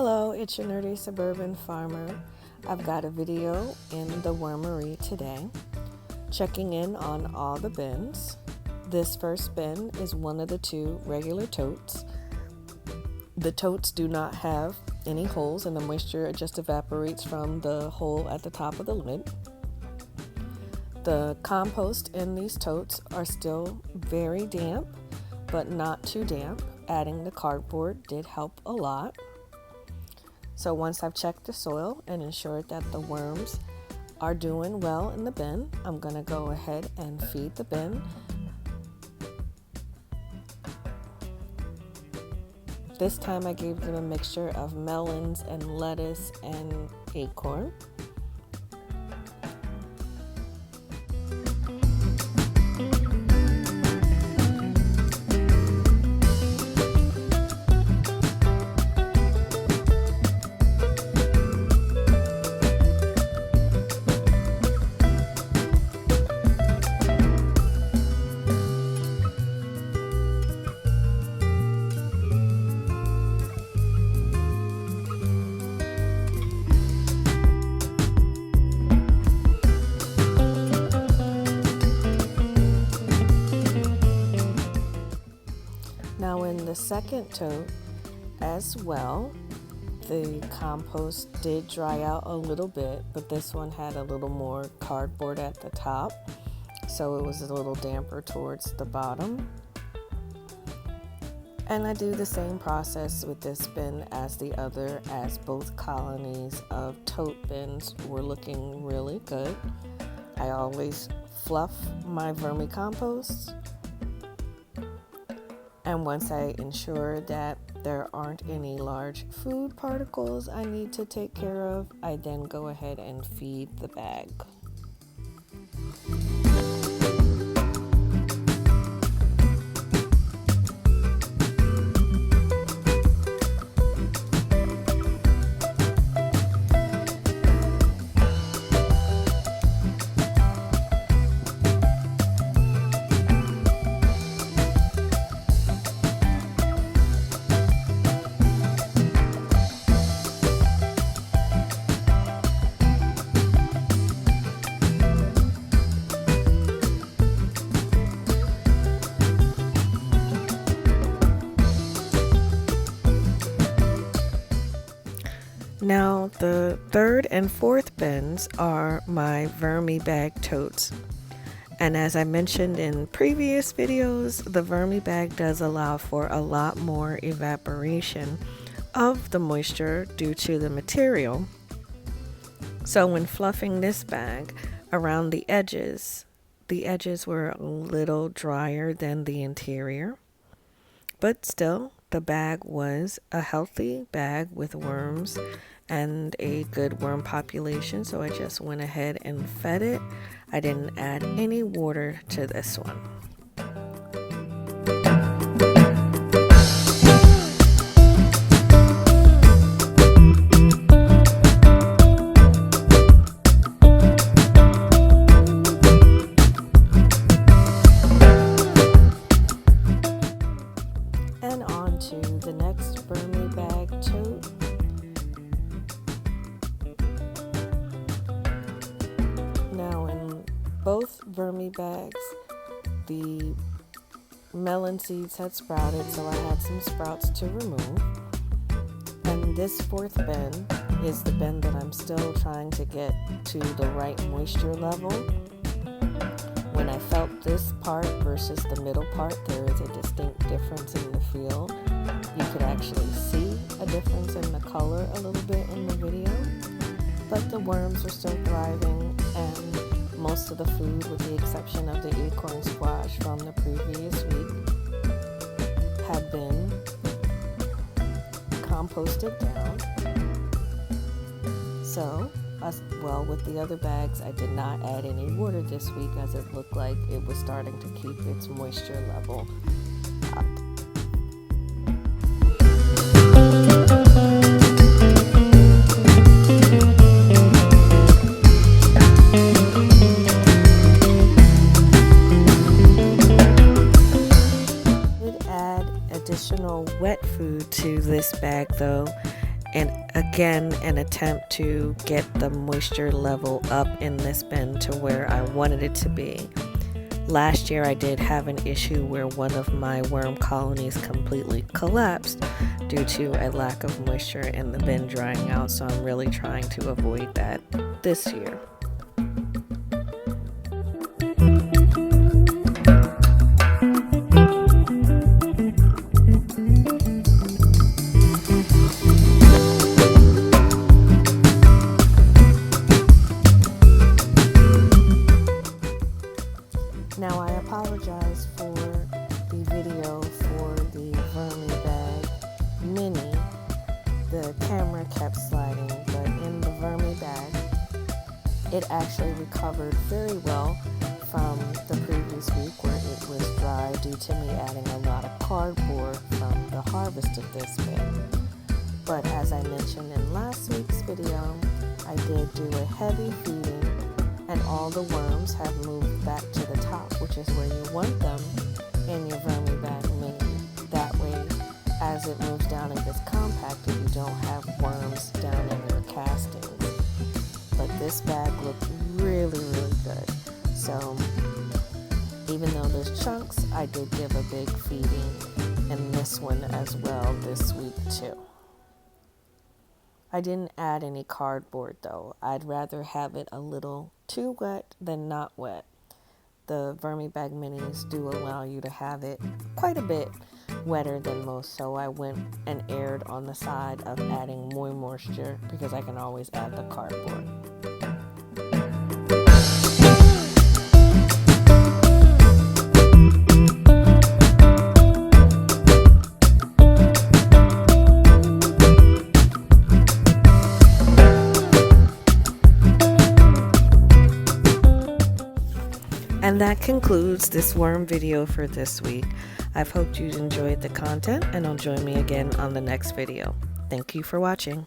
Hello, it's your nerdy suburban farmer. I've got a video in the wormery today, checking in on all the bins. This first bin is one of the two regular totes. The totes do not have any holes and the moisture just evaporates from the hole at the top of the lid. The compost in these totes are still very damp, but not too damp. Adding the cardboard did help a lot. So once I've checked the soil and ensured that the worms are doing well in the bin, I'm going to go ahead and feed the bin. This time I gave them a mixture of melons and lettuce and acorn. Now in the second tote as well, the compost did dry out a little bit, but this one had a little more cardboard at the top, so it was a little damper towards the bottom. And I do the same process with this bin as the other, as both colonies of tote bins were looking really good. I always fluff my vermicompost. And once I ensure that there aren't any large food particles I need to take care of, I then go ahead and feed the bag. Now the third and fourth bins are my vermi bag totes. And as I mentioned in previous videos, the vermi bag does allow for a lot more evaporation of the moisture due to the material. So when fluffing this bag around the edges were a little drier than the interior. But still, the bag was a healthy bag with worms and a good worm population, so I just went ahead and fed it. I didn't add any water to this one. And on to the next vermi bag tote. Now in both vermi bags, the melon seeds had sprouted, so I had some sprouts to remove. And this fourth bin is the bin that I'm still trying to get to the right moisture level. When I felt this part versus the middle part, there is a distinct difference in the feel. You could actually see a difference in the color a little bit in the video. But the worms were still thriving, and most of the food, with the exception of the acorn squash from the previous week, had been composted down. So, as well with the other bags, I did not add any water this week, as it looked like it was starting to keep its moisture level up. additional wet food to this bag though, and again an attempt to get the moisture level up in this bin to where I wanted it to be. Last year I did have an issue where one of my worm colonies completely collapsed due to a lack of moisture in the bin drying out, so I'm really trying to avoid that this year. Now I apologize for the video for the Vermibag Mini. The camera kept sliding, but in the Vermibag, it actually recovered very well from the previous week where it was dry due to me adding a lot of cardboard from the harvest of this bin. But as I mentioned in last week's video, I did do a heavy feeding and all the worms have moved back to the top, which is where you want them in your Vermibag Mini. That way, as it moves down and gets compacted, you don't have worms down in your castings. But this bag looked really, really good. So, even though there's chunks, I did give a big feeding in this one as well this week too. I didn't add any cardboard though. I'd rather have it a little too wet than not wet. The Vermibag Minis do allow you to have it quite a bit wetter than most, so I went and erred on the side of adding more moisture because I can always add the cardboard. And that concludes this worm video for this week. I've hoped you enjoyed the content and will join me again on the next video. Thank you for watching.